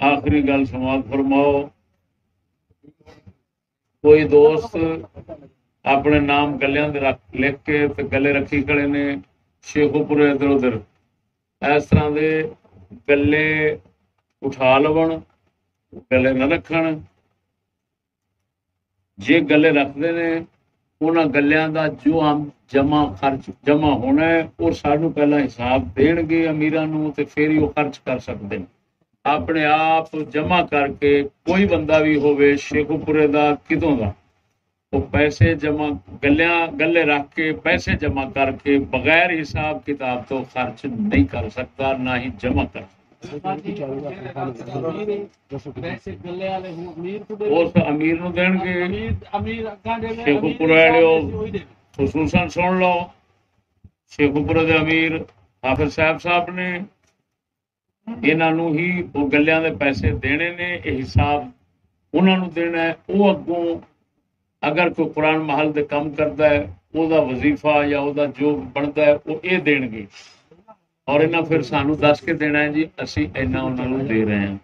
आखिरी गल समाप्त फरमाओ। कोई दोस्त अपने नाम गलियां दे लिख के ते गले रखी खड़े ने शेखोपुरे इधर उधर, इस तरह दे गले उठा लवन, गले न रखन। जे गले रखते ने उन्होंने गलियां का जो हम जमा खर्च जमा होना है और सानू पहला हिसाब देणगे अमीरां नूं ते फिर ही वो खर्च कर सकते हैं। अपने आप जमा करके कोई बंदा भी होवे शेखोपुरे दा कितों दा, वो पैसे जमा गले रख के पैसे जमा करके बगैर हिसाब किताब तो खर्च नहीं कर सकता, ना ही जमा कर सकता। उस अमीर नूं देणगे। शेखोपुरे वाले खसूसन सुन लो, शेखोपुरे दे अमीर हाफिज साहब ने इन्हां नूं ही वो गलियां दे पैसे देने ने, हिसाब उन्हां नूं देना है। वो अगों अगर कोई कुरान महल दे काम करता है ਉਹਦਾ वजीफा या ਉਹਦਾ जो बनता है वो ये देणगे और इन्हां फिर सानू दस के देना है जी असी इन्ना उन्हां नूं दे रहे हैं।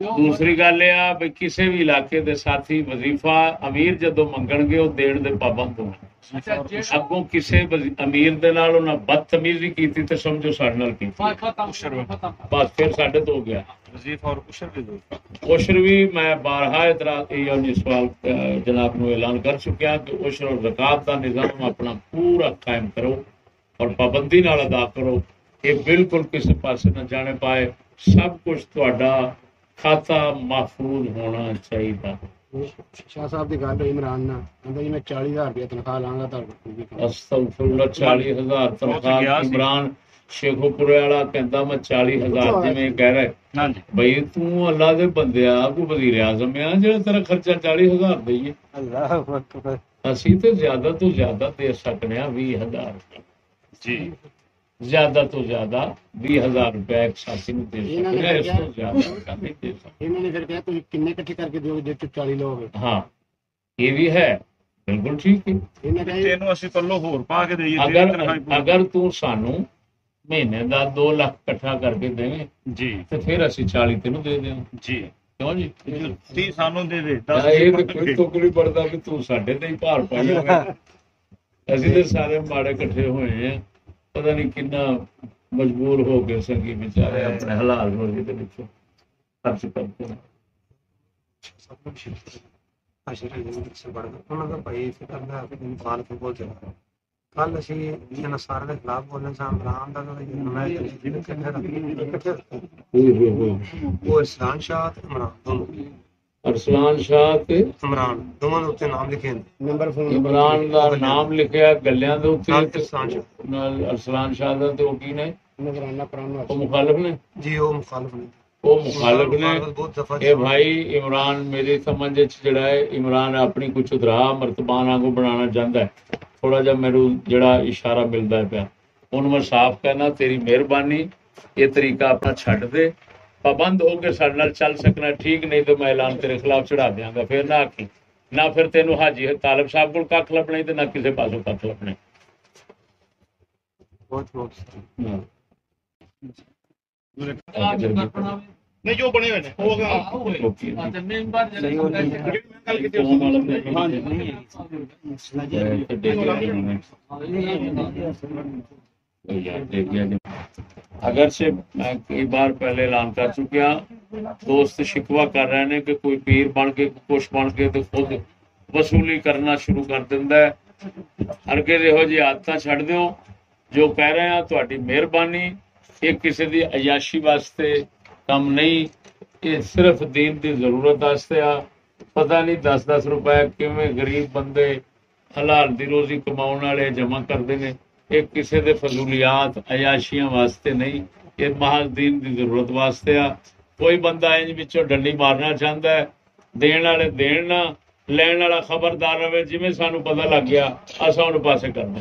दूसरी गल यह आ भी किसी भी इलाके के साथी वजीफा अमीर जदों मंगणगे वो देण दे पाबंद होण। अगों किसी अमीर दे नाल उन्हां बदतमीजी कीती ते समझो साडे नाल कीती, बस फिर साडे तो हो गया। वजीफा और उशर भी मैं बारहा इतराज सवाल जनाब नूं ऐलान कर चुकिया कि उशर और ज़कात का निज़ाम अपना पूरा कायम करो और पाबंदी नाल अदा करो। ये बिल्कुल किसी पासे न जाने पाए, सब कुछ तुहाडा खाता महफूज होना चाहिए। शाह साहब की गल हुई इमरान नाल, कहंदा जी मैं 40,000 रुपया तनख्वाह लांगा तुहाडे। अस्तगफुरुल्लाह 40,000 तनख्वाह। इमरान शेखोपुरे वाला कहता मैं 40,000 जिवें कह रहा है बई तू अल्लाह दे बंदिया कोई वजीर आजम आ जेड़ा तेरा खर्चा 40,000 दईए। अल्लाह अकबर। असी तो ज्यादा दे सकने 20,000 जी, ज्यादा तो ज्यादा 20,000 रुपया एक साथी नूं दे सकते हैं, इस तो ज्यादा नहीं दे सकते। इन्होंने फिर कहा तुम किन्ने इकट्ठे करके दोगे जे 40 लोग। हाँ ये भी है, बिल्कुल ठीक है। तेनों असि पल्लो होर पा के देईए। अगर तू सानू महीने का 2 लाख इकट्ठा करके देवे जी तो फिर असि 40 तेनों दे दें जी, क्यों जी 30 सानू दे दे। ये तो कोई तुक नहीं पड़ता भी तू साडे ते ही भार पाई होवे। असि तो सारे माड़े इकट्ठे होए हैं, पता नहीं किन्ना मजबूर हो गए संगी बेचारे अपने हलाल रोजी दे विचों खर्च करते हैं। कल असी सारे के खिलाफ बोलने से इमरान का वो अरसलान शाह इमरान दोनों, अरसलान शाह ते इमरान दोनों उत्ते नाम लिखे नंबर फोन इमरान का नाम लिखिया गलियां दे उत्ते नाल अरसलान शाह दा ते ओ की ने नजराना पुराना वो मुखालिफ ने जी, वो मुखालिफ ने वो मुखालिफ ने। ये भाई इमरान मेरी समझ जड़ा है इमरान अपनी कुछ उधरा मर्तबान आगू बनाना चाहता है। थोड़ा जा मेरू जड़ा इशारा मिलता है पिया उन्होंने मैं साफ कहना तेरी मेहरबानी ये तरीका अपना छड्ड दे, पाबंद हो के साडे नाल चल सकना ठीक, नहीं तो मैं ऐलान तेरे खिलाफ चढ़ा देंगा। फिर ना आखी ना फिर तेनों हाजी तालिब साहब को कख लभना ते ना किसी पासों कख लभना। नहीं जो बने हुए अगर से मैं कई बार पहले ऐलान कर चुकिया, दोस्त शिकवा कर रहे हैं कि कोई पीर बन के कुछ बन के तो खुद वसूली करना शुरू कर दिंदा है। हरके इहो जी आदतां छड्ड दिओ। जो कह रहे हैं तुहाडी मेहरबानी, ये किसी की अयाशी वास्ते कम नहीं, ये सिर्फ दीन की जरूरत वास्ते आ। पता नहीं 10-10 रुपए किवें गरीब बंदे हलाल दी रोजी कमाउण वाले जमा करते हैं। ये किसी के फजूलियात अयाशियां वास्ते नहीं, ये महज दीन की जरूरत वास्ते आ। कोई बंदा इंज विचों डंडी मारना चाहता है, देण वाले देण ना, लैण वाला खबरदार रहे। जिवें सानू पता लग गया असां उहनूं पासे करना।